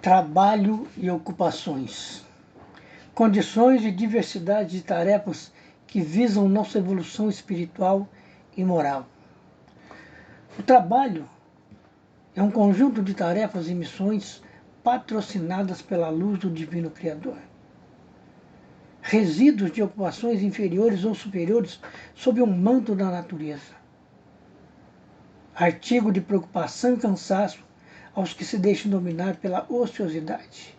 Trabalho e ocupações. Condições e diversidade de tarefas que visam nossa evolução espiritual e moral. O trabalho é um conjunto de tarefas e missões patrocinadas pela luz do Divino Criador. Resíduos de ocupações inferiores ou superiores sob o manto da natureza. Artigo de preocupação e cansaço aos que se deixam dominar pela ociosidade.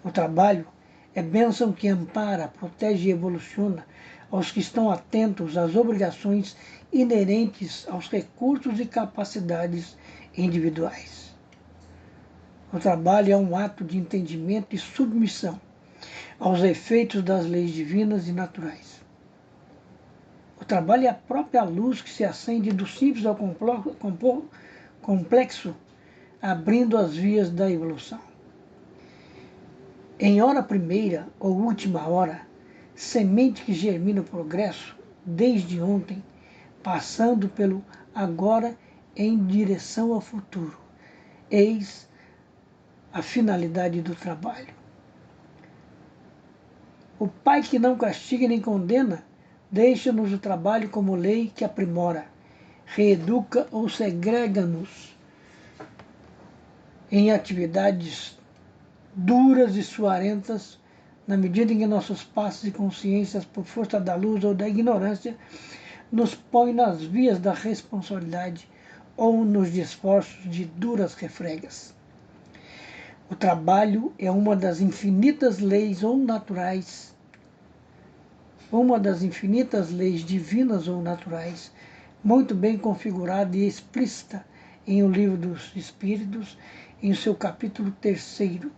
O trabalho é bênção que ampara, protege e evoluciona aos que estão atentos às obrigações inerentes aos recursos e capacidades individuais. O trabalho é um ato de entendimento e submissão aos efeitos das leis divinas e naturais. O trabalho é a própria luz que se acende do simples ao complexo, abrindo as vias da evolução. Em hora primeira ou última hora, semente que germina o progresso desde ontem, passando pelo agora em direção ao futuro. Eis a finalidade do trabalho. O Pai que não castiga nem condena, deixa-nos o trabalho como lei que aprimora, reeduca ou segrega-nos em atividades duras e suarentas, na medida em que nossos passos e consciências, por força da luz ou da ignorância, nos põem nas vias da responsabilidade ou nos esforços de duras refregas. O trabalho é uma das infinitas leis ou naturais, uma das infinitas leis divinas ou naturais, muito bem configurada e explícita em O Livro dos Espíritos, em seu capítulo 3º,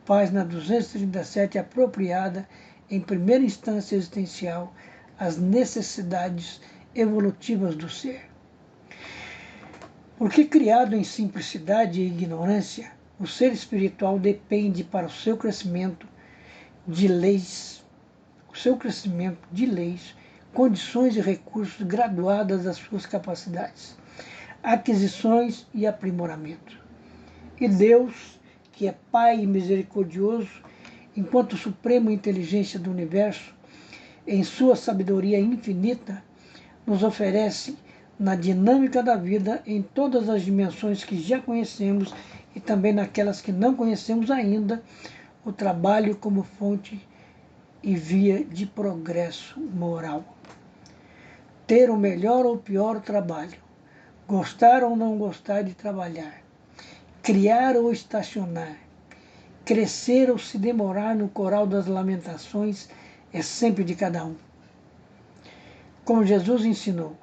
página 237, apropriada em primeira instância existencial às necessidades evolutivas do ser. Porque criado em simplicidade e ignorância, o ser espiritual depende para o seu crescimento de leis, condições e recursos graduadas às suas capacidades, aquisições e aprimoramento. E Deus, que é Pai misericordioso, enquanto suprema inteligência do universo, em sua sabedoria infinita, nos oferece, na dinâmica da vida, em todas as dimensões que já conhecemos e também naquelas que não conhecemos ainda, o trabalho como fonte e via de progresso moral. Ter o melhor ou pior trabalho, gostar ou não gostar de trabalhar, criar ou estacionar, crescer ou se demorar no coral das lamentações é sempre de cada um. Como Jesus ensinou,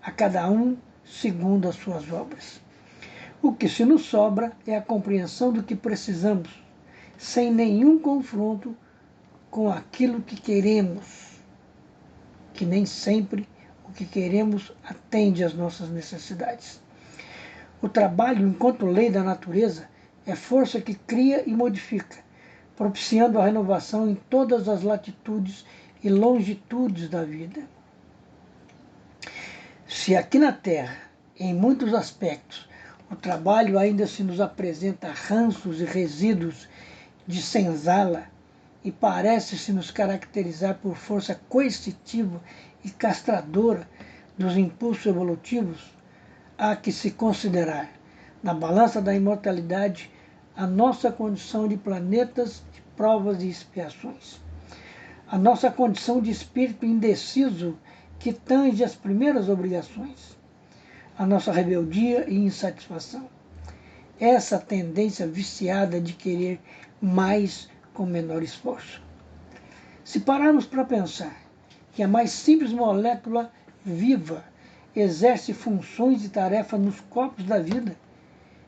a cada um segundo as suas obras. O que se nos sobra é a compreensão do que precisamos, sem nenhum confronto com aquilo que queremos, que nem sempre o que queremos atende às nossas necessidades. O trabalho, enquanto lei da natureza, é força que cria e modifica, propiciando a renovação em todas as latitudes e longitudes da vida. Se aqui na Terra, em muitos aspectos, o trabalho ainda se nos apresenta ranços e resíduos de senzala e parece se nos caracterizar por força coercitiva e castradora dos impulsos evolutivos, há que se considerar, na balança da imortalidade, a nossa condição de planetas de provas e expiações. A nossa condição de espírito indeciso que tange as primeiras obrigações. A nossa rebeldia e insatisfação. Essa tendência viciada de querer mais com menor esforço. Se pararmos para pensar que a mais simples molécula viva exerce funções e tarefas nos corpos da vida,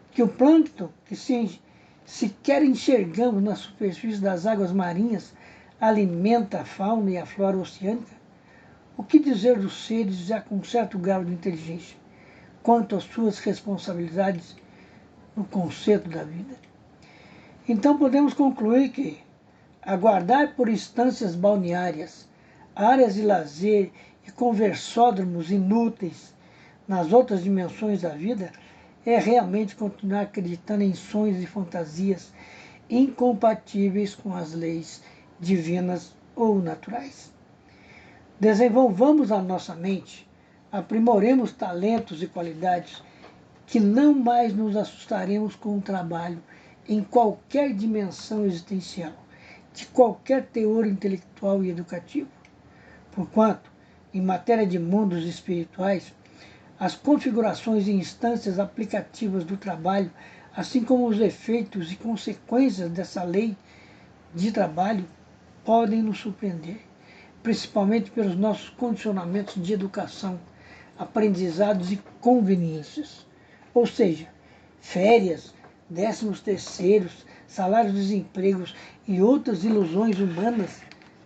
que o plâncton, que sequer enxergamos na superfície das águas marinhas, alimenta a fauna e a flora oceânica, o que dizer dos seres já com certo grau de inteligência, quanto às suas responsabilidades no conceito da vida? Então podemos concluir que aguardar por instâncias balneárias, áreas de lazer e conversódromos inúteis nas outras dimensões da vida é realmente continuar acreditando em sonhos e fantasias incompatíveis com as leis divinas ou naturais. Desenvolvamos a nossa mente, aprimoremos talentos e qualidades que não mais nos assustaremos com o trabalho em qualquer dimensão existencial, de qualquer teor intelectual e educativo. Porquanto, em matéria de mundos espirituais, as configurações e instâncias aplicativas do trabalho, assim como os efeitos e consequências dessa lei de trabalho, podem nos surpreender, principalmente pelos nossos condicionamentos de educação, aprendizados e conveniências. Ou seja, férias, 13º, salários de desempregos e outras ilusões humanas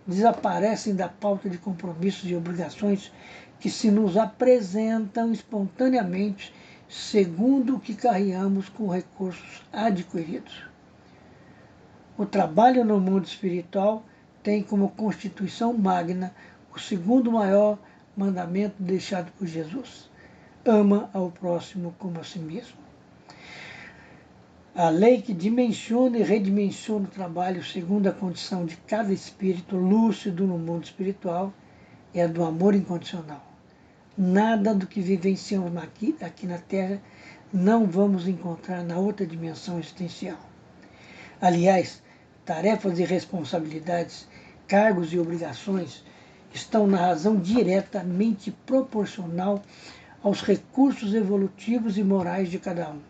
desaparecem da pauta de compromissos e obrigações que se nos apresentam espontaneamente segundo o que carreamos com recursos adquiridos. O trabalho no mundo espiritual tem como constituição magna o segundo maior mandamento deixado por Jesus: ama ao próximo como a si mesmo. A lei que dimensiona e redimensiona o trabalho segundo a condição de cada espírito lúcido no mundo espiritual é a do amor incondicional. Nada do que vivenciamos aqui na Terra não vamos encontrar na outra dimensão existencial. Aliás, tarefas e responsabilidades, cargos e obrigações estão na razão diretamente proporcional aos recursos evolutivos e morais de cada um.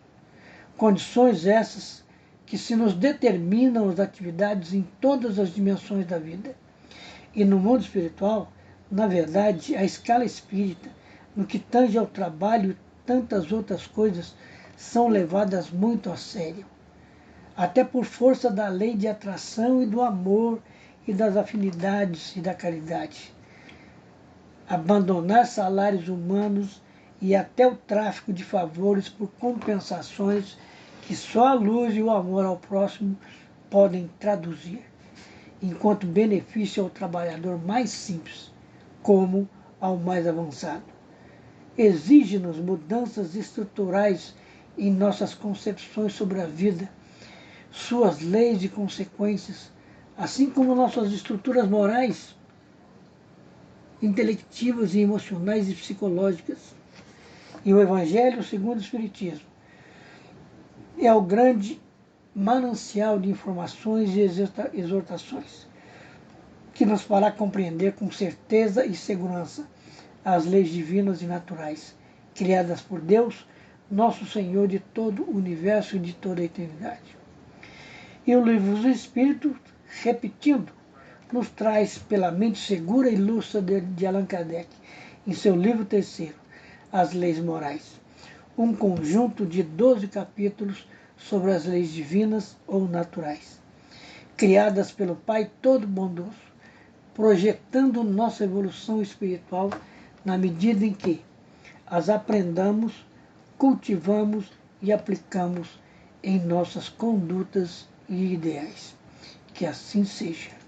Condições essas que se nos determinam as atividades em todas as dimensões da vida. E no mundo espiritual, na verdade, a escala espírita, no que tange ao trabalho e tantas outras coisas, são levadas muito a sério. Até por força da lei de atração e do amor e das afinidades e da caridade. Abandonar salários humanos e até o tráfico de favores por compensações que só a luz e o amor ao próximo podem traduzir, enquanto benefício ao trabalhador mais simples, como ao mais avançado. Exige-nos mudanças estruturais em nossas concepções sobre a vida, suas leis e consequências, assim como nossas estruturas morais, intelectivas e emocionais e psicológicas. E o Evangelho, segundo o Espiritismo, é o grande manancial de informações e exortações que nos fará compreender com certeza e segurança as leis divinas e naturais, criadas por Deus, nosso Senhor de todo o universo e de toda a eternidade. E o Livro dos Espíritos, repetindo, nos traz pela mente segura e lúcida de Allan Kardec, em seu livro 3º, As Leis Morais, um conjunto de 12 capítulos sobre as leis divinas ou naturais, criadas pelo Pai Todo-Bondoso, projetando nossa evolução espiritual na medida em que as aprendamos, cultivamos e aplicamos em nossas condutas e ideais. Que assim seja.